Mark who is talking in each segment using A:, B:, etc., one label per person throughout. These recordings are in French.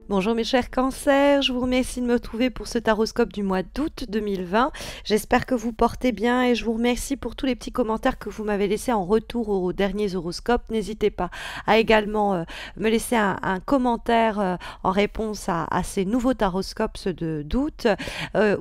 A: Bonjour mes chers cancers, je vous remercie de me retrouver pour ce taroscope du mois d'août 2020. J'espère que vous portez bien et je vous remercie pour tous les petits commentaires que vous m'avez laissés en retour aux derniers horoscopes. N'hésitez pas à également me laisser un commentaire en réponse à ces nouveaux taroscopes d'août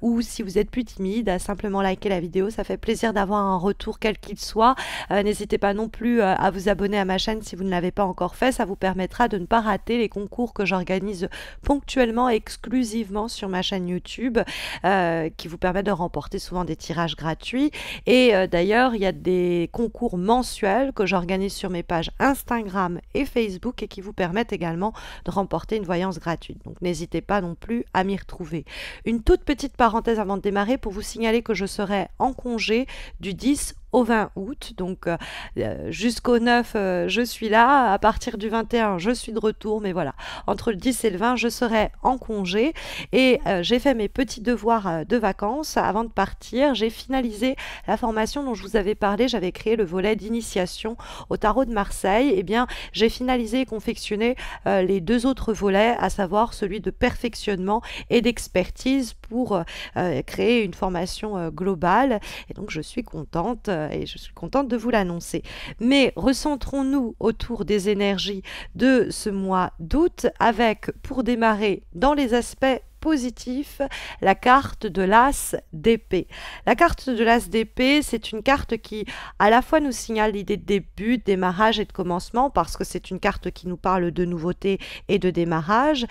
A: ou si vous êtes plus timide, à simplement liker la vidéo. Ça fait plaisir d'avoir un retour quel qu'il soit. N'hésitez pas non plus à vous abonner à ma chaîne si vous ne l'avez pas encore fait. Ça vous permettra de ne pas rater les concours que j'organise ponctuellement, exclusivement sur ma chaîne YouTube, qui vous permet de remporter souvent des tirages gratuits. Et d'ailleurs, il y a des concours mensuels que j'organise sur mes pages Instagram et Facebook et qui vous permettent également de remporter une voyance gratuite. Donc n'hésitez pas non plus à m'y retrouver. Une toute petite parenthèse avant de démarrer pour vous signaler que je serai en congé du 10 au 20 août, donc jusqu'au 9 je suis là, à partir du 21 je suis de retour, mais voilà, entre le 10 et le 20 je serai en congé et j'ai fait mes petits devoirs de vacances avant de partir. J'ai finalisé la formation dont je vous avais parlé, j'avais créé le volet d'initiation au tarot de Marseille. Et bien j'ai finalisé et confectionné les deux autres volets, à savoir celui de perfectionnement et d'expertise pour créer une formation globale, et donc je suis contente et je suis contente de vous l'annoncer. Mais recentrons-nous autour des énergies de ce mois d'août avec, pour démarrer, dans les aspects positif, la carte de l'As d'épée. La carte de l'As d'épée, c'est une carte qui à la fois nous signale l'idée de début, de démarrage et de commencement, parce que c'est une carte qui nous parle de nouveauté et de démarrage,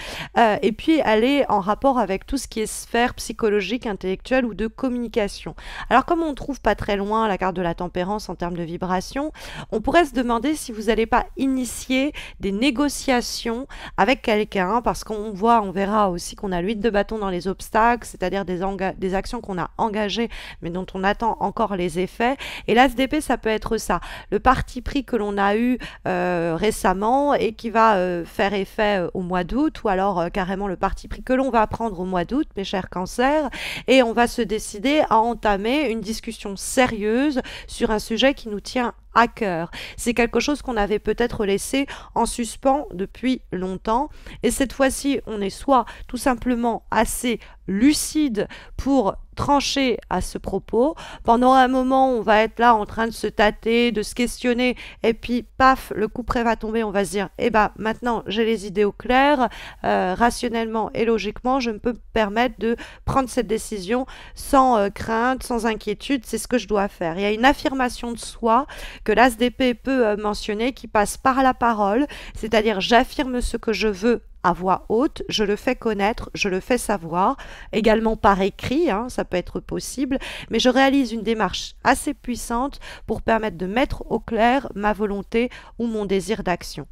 A: et puis elle est en rapport avec tout ce qui est sphère psychologique, intellectuelle ou de communication. Alors comme on ne trouve pas très loin la carte de la tempérance en termes de vibration, on pourrait se demander si vous n'allez pas initier des négociations avec quelqu'un, parce qu'on voit, on verra aussi qu'on a l'huile de bâton dans les obstacles, c'est-à-dire des actions qu'on a engagées mais dont on attend encore les effets. Et l'As d'épée, ça peut être ça, le parti pris que l'on a eu récemment et qui va faire effet au mois d'août, ou alors carrément le parti pris que l'on va prendre au mois d'août, mes chers cancers, et on va se décider à entamer une discussion sérieuse sur un sujet qui nous tient à cœur. C'est quelque chose qu'on avait peut-être laissé en suspens depuis longtemps, et cette fois-ci on est soit tout simplement assez lucide pour trancher à ce propos. Pendant un moment on va être là en train de se tâter, de se questionner, et puis paf, le coup près va tomber, on va se dire eh ben maintenant j'ai les idées au clair, rationnellement et logiquement je peux me permettre de prendre cette décision sans crainte, sans inquiétude, c'est ce que je dois faire. Il y a une affirmation de soi que l'As d'épée peut mentionner, qui passe par la parole, c'est-à-dire j'affirme ce que je veux à voix haute, je le fais connaître, je le fais savoir, également par écrit, ça peut être possible, mais je réalise une démarche assez puissante pour permettre de mettre au clair ma volonté ou mon désir d'action.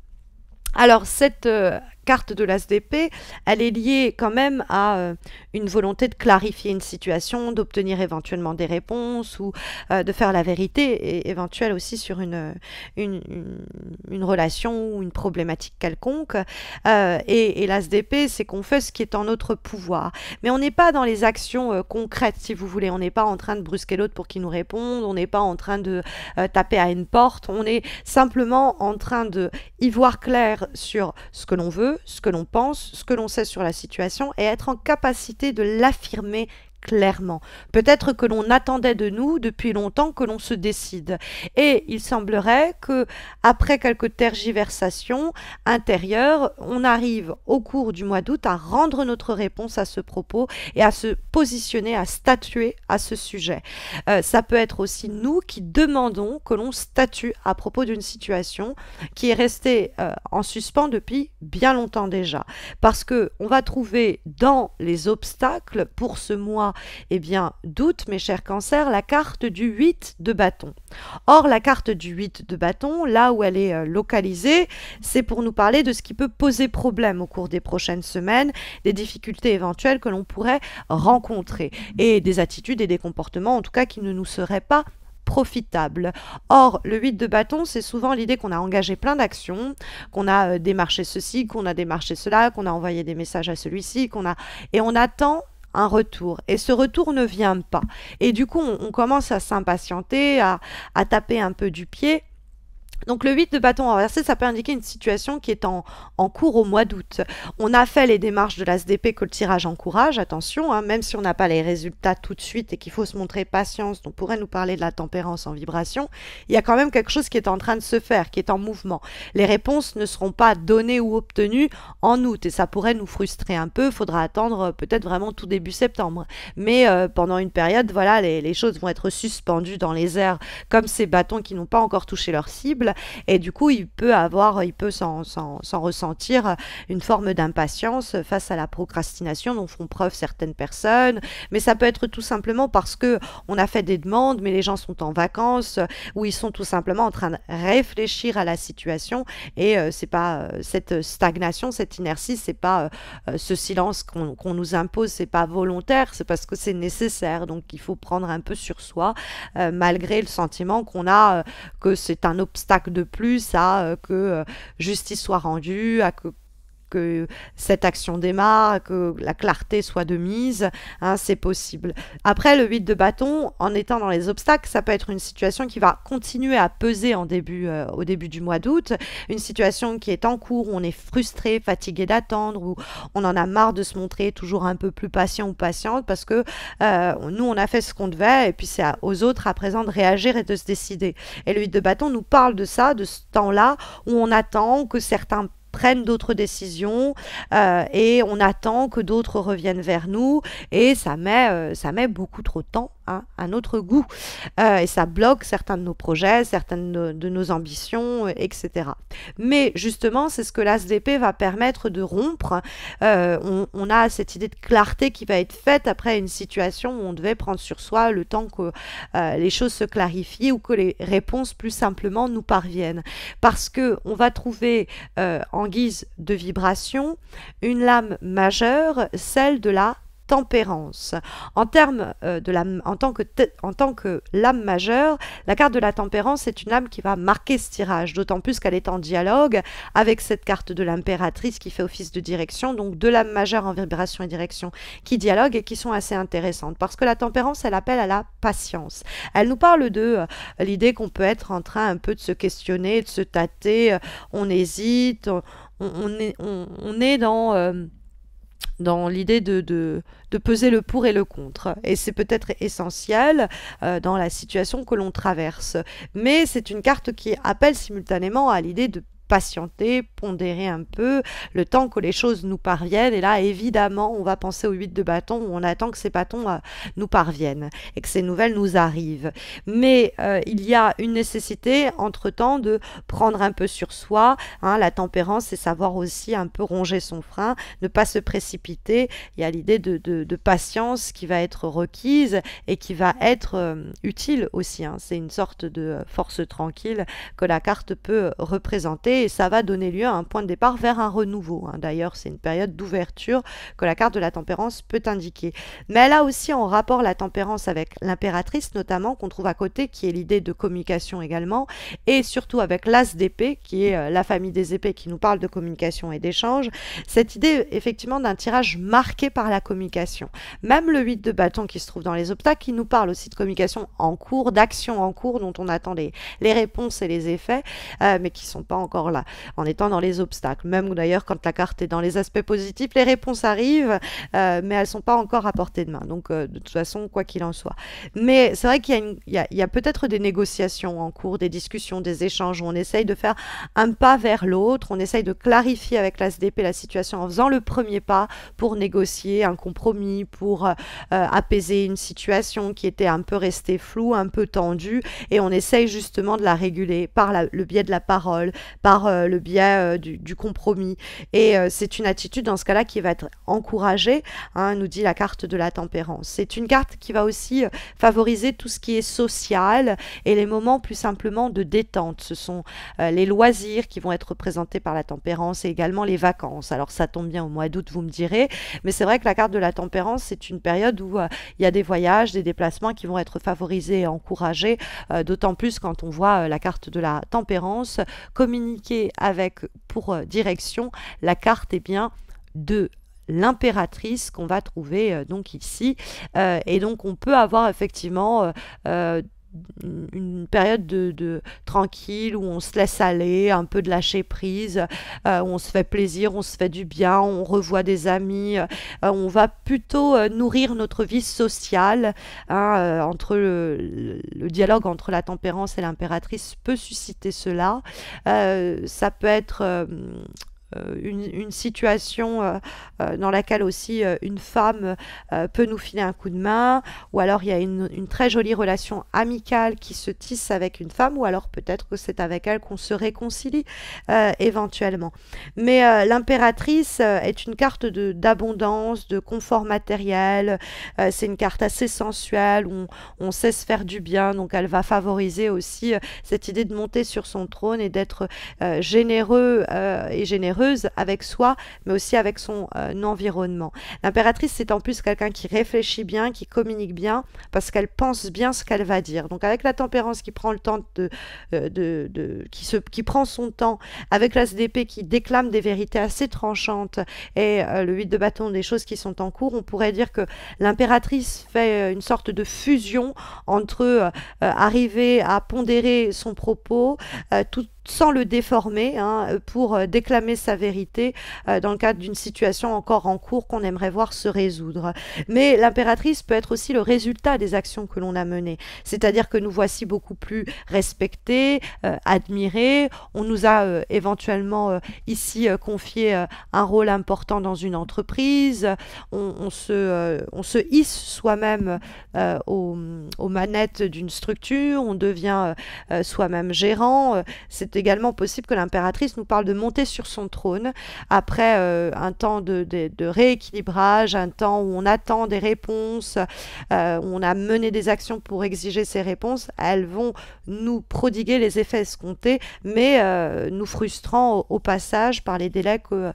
A: Alors cette carte de l'As d'épée, elle est liée quand même à une volonté de clarifier une situation, d'obtenir éventuellement des réponses ou de faire la vérité, et éventuelle aussi sur une relation ou une problématique quelconque. Et l'As d'épée, c'est qu'on fait ce qui est en notre pouvoir. Mais on n'est pas dans les actions concrètes, si vous voulez. On n'est pas en train de brusquer l'autre pour qu'il nous réponde, on n'est pas en train de taper à une porte, on est simplement en train de y voir clair sur ce que l'on veut, ce que l'on pense, ce que l'on sait sur la situation, et être en capacité de l'affirmer clairement. Peut-être que l'on attendait de nous depuis longtemps que l'on se décide. Et il semblerait que, après quelques tergiversations intérieures, on arrive au cours du mois d'août à rendre notre réponse à ce propos et à se positionner, à statuer à ce sujet. Ça peut être aussi nous qui demandons que l'on statue à propos d'une situation qui est restée en suspens depuis bien longtemps déjà. Parce que on va trouver dans les obstacles pour ce mois d'août, mes chers cancers, la carte du 8 de bâton. Or, la carte du 8 de bâton, là où elle est localisée, c'est pour nous parler de ce qui peut poser problème au cours des prochaines semaines, des difficultés éventuelles que l'on pourrait rencontrer, et des attitudes et des comportements, en tout cas, qui ne nous seraient pas profitable. Or, le 8 de bâton, c'est souvent l'idée qu'on a engagé plein d'actions, qu'on a démarché ceci, qu'on a démarché cela, qu'on a envoyé des messages à celui-ci, et on attend un retour, et ce retour ne vient pas, et du coup on commence à s'impatienter, à taper un peu du pied, Donc le 8 de bâton renversé, ça peut indiquer une situation qui est en cours au mois d'août. On a fait les démarches de l'ASDP que le tirage encourage, attention, hein, même si on n'a pas les résultats tout de suite et qu'il faut se montrer patience, on pourrait nous parler de la tempérance en vibration, il y a quand même quelque chose qui est en train de se faire, qui est en mouvement. Les réponses ne seront pas données ou obtenues en août et ça pourrait nous frustrer un peu, il faudra attendre peut-être vraiment tout début septembre. Mais pendant une période, voilà, les choses vont être suspendues dans les airs comme ces bâtons qui n'ont pas encore touché leur cible. Et du coup, il peut s'en ressentir une forme d'impatience face à la procrastination dont font preuve certaines personnes. Mais ça peut être tout simplement parce que on a fait des demandes, mais les gens sont en vacances ou ils sont tout simplement en train de réfléchir à la situation. Et c'est pas cette stagnation, cette inertie, c'est pas ce silence qu'on nous impose, c'est pas volontaire, c'est parce que c'est nécessaire. Donc il faut prendre un peu sur soi, malgré le sentiment qu'on a que c'est un obstacle de plus à que justice soit rendue, à que cette action démarre, que la clarté soit de mise, hein, c'est possible. Après, le 8 de bâton, en étant dans les obstacles, ça peut être une situation qui va continuer à peser au début du mois d'août, une situation qui est en cours, où on est frustré, fatigué d'attendre, où on en a marre de se montrer toujours un peu plus patient ou patiente, parce que nous, on a fait ce qu'on devait, et puis c'est aux autres à présent de réagir et de se décider. Et le 8 de bâton nous parle de ça, de ce temps-là, où on attend que certains prennent d'autres décisions et on attend que d'autres reviennent vers nous et ça met beaucoup trop de temps, hein, à notre goût et ça bloque certains de nos projets, certaines de nos ambitions, etc. Mais justement, c'est ce que l'ASDP va permettre de rompre. On a cette idée de clarté qui va être faite après une situation où on devait prendre sur soi le temps que les choses se clarifient ou que les réponses plus simplement nous parviennent. Parce que on va trouver en guise de vibration une lame majeure, celle de la tempérance. En tant que lame majeure, la carte de la tempérance est une lame qui va marquer ce tirage, d'autant plus qu'elle est en dialogue avec cette carte de l'impératrice qui fait office de direction, donc deux lames majeures en vibration et direction qui dialoguent et qui sont assez intéressantes, parce que la tempérance, elle appelle à la patience. Elle nous parle de l'idée qu'on peut être en train un peu de se questionner, de se tâter, on hésite, on est dans l'idée de peser le pour et le contre. Et c'est peut-être essentiel dans la situation que l'on traverse. Mais c'est une carte qui appelle simultanément à l'idée de patienter, pondérer un peu, le temps que les choses nous parviennent. Et là, évidemment, on va penser au 8 de bâton, où on attend que ces bâtons nous parviennent et que ces nouvelles nous arrivent. Mais il y a une nécessité, entre-temps, de prendre un peu sur soi. Hein, la tempérance, c'est savoir aussi un peu ronger son frein, ne pas se précipiter. Il y a l'idée de patience qui va être requise et qui va être utile aussi. Hein. C'est une sorte de force tranquille que la carte peut représenter. Et ça va donner lieu à un point de départ vers un renouveau. Hein. D'ailleurs, c'est une période d'ouverture que la carte de la tempérance peut indiquer. Mais elle a aussi en rapport la tempérance avec l'impératrice, notamment, qu'on trouve à côté, qui est l'idée de communication également, et surtout avec l'as d'épée, qui est la famille des épées qui nous parle de communication et d'échange. Cette idée, effectivement, d'un tirage marqué par la communication. Même le 8 de bâton qui se trouve dans les obstacles, qui nous parle aussi de communication en cours, d'action en cours, dont on attend les réponses et les effets, mais qui ne sont pas encore là, en étant dans les obstacles. Même d'ailleurs, quand la carte est dans les aspects positifs, les réponses arrivent, mais elles ne sont pas encore à portée de main. Donc, de toute façon, quoi qu'il en soit. Mais c'est vrai qu'il y a peut-être des négociations en cours, des discussions, des échanges, où on essaye de faire un pas vers l'autre, on essaye de clarifier avec l'ASDP la situation en faisant le premier pas pour négocier un compromis, pour apaiser une situation qui était un peu restée floue, un peu tendue, et on essaye justement de la réguler par le biais de la parole, par le biais du compromis. Et c'est une attitude dans ce cas-là qui va être encouragée, hein, nous dit la carte de la tempérance. C'est une carte qui va aussi favoriser tout ce qui est social et les moments plus simplement de détente. Ce sont les loisirs qui vont être représentés par la tempérance et également les vacances. Alors ça tombe bien au mois d'août, vous me direz, mais c'est vrai que la carte de la tempérance, c'est une période où il y a des voyages, des déplacements qui vont être favorisés et encouragés, d'autant plus quand on voit la carte de la tempérance communiquer avec pour direction la carte de l'impératrice qu'on va trouver donc ici et donc on peut avoir effectivement une période de tranquille où on se laisse aller, un peu de lâcher prise, où on se fait plaisir, on se fait du bien, on revoit des amis, on va plutôt nourrir notre vie sociale, hein, entre le dialogue entre la tempérance et l'impératrice peut susciter cela. Ça peut être une situation dans laquelle aussi une femme peut nous filer un coup de main, ou alors il y a une très jolie relation amicale qui se tisse avec une femme, ou alors peut-être que c'est avec elle qu'on se réconcilie éventuellement. Mais l'impératrice est une carte d'abondance, de confort matériel, c'est une carte assez sensuelle, où on sait se faire du bien, donc elle va favoriser aussi cette idée de monter sur son trône et d'être généreux et généreuse avec soi, mais aussi avec son environnement. L'impératrice, c'est en plus quelqu'un qui réfléchit bien, qui communique bien, parce qu'elle pense bien ce qu'elle va dire. Donc avec la tempérance qui prend le temps qui prend son temps, avec l'as d'épée qui déclame des vérités assez tranchantes, et le 8 de bâton, des choses qui sont en cours, on pourrait dire que l'impératrice fait une sorte de fusion entre arriver à pondérer son propos, tout sans le déformer, hein, pour déclamer sa vérité dans le cadre d'une situation encore en cours qu'on aimerait voir se résoudre. Mais l'impératrice peut être aussi le résultat des actions que l'on a menées. C'est-à-dire que nous voici beaucoup plus respectés, admirés. On nous a éventuellement ici confié un rôle important dans une entreprise. On se hisse soi-même aux manettes d'une structure. On devient soi-même gérant. C'est également possible que l'impératrice nous parle de monter sur son trône après un temps de rééquilibrage, un temps où on attend des réponses, où on a mené des actions pour exiger ces réponses. Elles vont nous prodiguer les effets escomptés, mais nous frustrant au passage par les délais que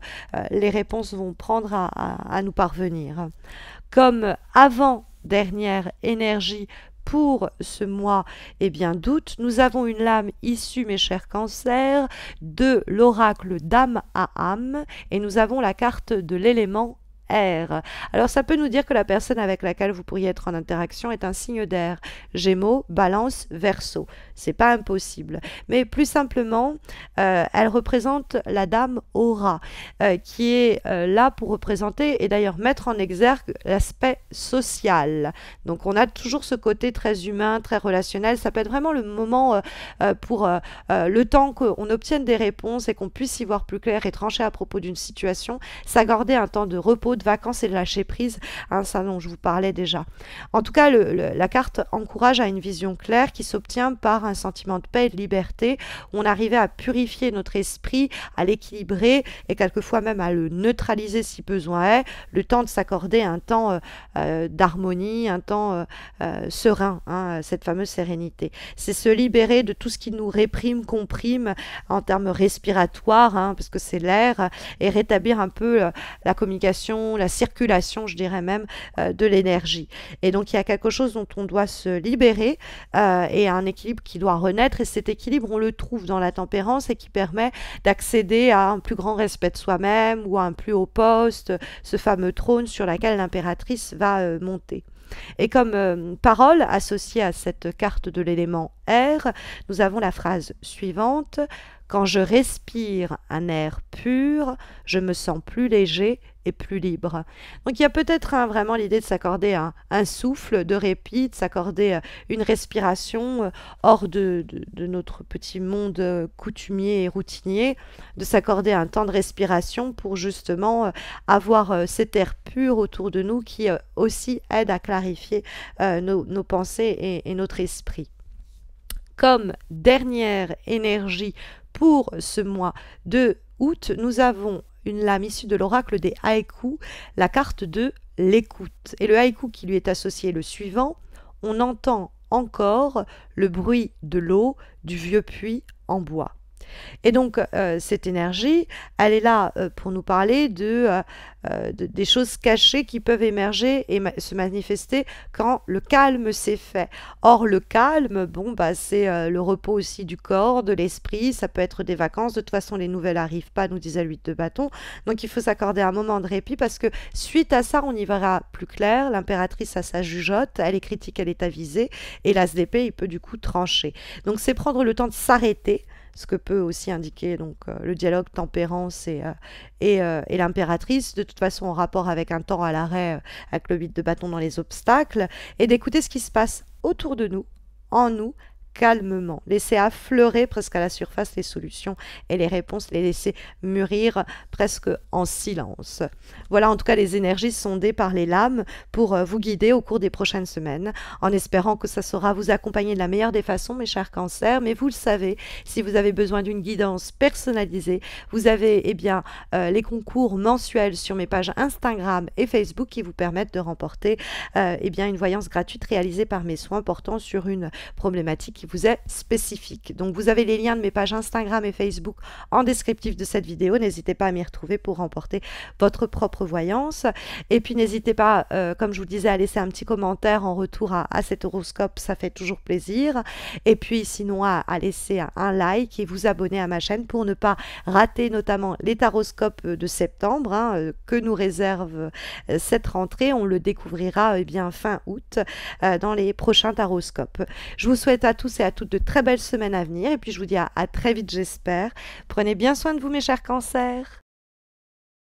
A: les réponses vont prendre à nous parvenir. Comme avant-dernière énergie pour ce mois d'août, nous avons une lame issue, mes chers cancers, de l'oracle d'âme à âme, et nous avons la carte de l'élément air. Alors ça peut nous dire que la personne avec laquelle vous pourriez être en interaction est un signe d'air. Gémeaux, Balance, Verseau. C'est pas impossible. Mais plus simplement, elle représente la dame aura, qui est là pour représenter et d'ailleurs mettre en exergue l'aspect social. Donc on a toujours ce côté très humain, très relationnel. Ça peut être vraiment le moment pour le temps qu'on obtienne des réponses et qu'on puisse y voir plus clair et trancher à propos d'une situation, s'accorder un temps de repos, de vacances et de lâcher prise, hein, ça dont je vous parlais déjà. En tout cas, la carte encourage à une vision claire qui s'obtient par un sentiment de paix et de liberté, où on arrivait à purifier notre esprit, à l'équilibrer et quelquefois même à le neutraliser si besoin est, le temps de s'accorder un temps d'harmonie, un temps serein, hein, cette fameuse sérénité. C'est se libérer de tout ce qui nous réprime, comprime en termes respiratoires, hein, parce que c'est l'air, et rétablir un peu la communication, la circulation, je dirais même, de l'énergie. Et donc, il y a quelque chose dont on doit se libérer et un équilibre qui doit renaître. Et cet équilibre, on le trouve dans la tempérance et qui permet d'accéder à un plus grand respect de soi-même ou à un plus haut poste, ce fameux trône sur lequel l'impératrice va monter. Et comme parole associée à cette carte de l'élément air, nous avons la phrase suivante: quand je respire un air pur, je me sens plus léger et plus libre. Donc il y a peut-être vraiment l'idée de s'accorder un souffle de répit, de s'accorder une respiration hors de notre petit monde coutumier et routinier, de s'accorder un temps de respiration pour justement avoir cet air pur autour de nous qui aussi aide à clarifier nos pensées et notre esprit. Comme dernière énergie pour ce mois de août, nous avons une lame issue de l'oracle des haïkus, la carte de l'écoute. Et le haïku qui lui est associé est le suivant: on entend encore le bruit de l'eau du vieux puits en bois. Et donc, cette énergie, elle est là pour nous parler des choses cachées qui peuvent émerger et se manifester quand le calme s'est fait. Or, le calme, bon, bah, c'est le repos aussi du corps, de l'esprit, ça peut être des vacances. De toute façon, les nouvelles n'arrivent pas, nous disait l'huile de bâton. Donc, il faut s'accorder un moment de répit parce que suite à ça, on y verra plus clair. L'impératrice a sa jugeote, elle est critique, elle est avisée, et l'as d'épée, il peut du coup trancher. Donc, c'est prendre le temps de s'arrêter, ce que peut aussi indiquer donc, le dialogue tempérance et l'impératrice, de toute façon en rapport avec un temps à l'arrêt, avec le 8 de bâton dans les obstacles, et d'écouter ce qui se passe autour de nous, en nous, calmement. Laisser affleurer presque à la surface les solutions et les réponses, les laisser mûrir presque en silence. Voilà en tout cas les énergies sondées par les lames pour vous guider au cours des prochaines semaines, en espérant que ça saura vous accompagner de la meilleure des façons, mes chers cancers. Mais vous le savez, si vous avez besoin d'une guidance personnalisée, vous avez les concours mensuels sur mes pages Instagram et Facebook qui vous permettent de remporter une voyance gratuite réalisée par mes soins portant sur une problématique qui vous est spécifique. Donc vous avez les liens de mes pages Instagram et Facebook en descriptif de cette vidéo. N'hésitez pas à m'y retrouver pour remporter votre propre voyance. Et puis n'hésitez pas, comme je vous disais, à laisser un petit commentaire en retour à cet horoscope, ça fait toujours plaisir. Et puis sinon à laisser un like et vous abonner à ma chaîne pour ne pas rater notamment les taroscopes de septembre que nous réserve cette rentrée. On le découvrira fin août dans les prochains taroscopes. Je vous souhaite à tous et à toutes de très belles semaines à venir et puis je vous dis à très vite j'espère. Prenez bien soin de vous mes chers cancers.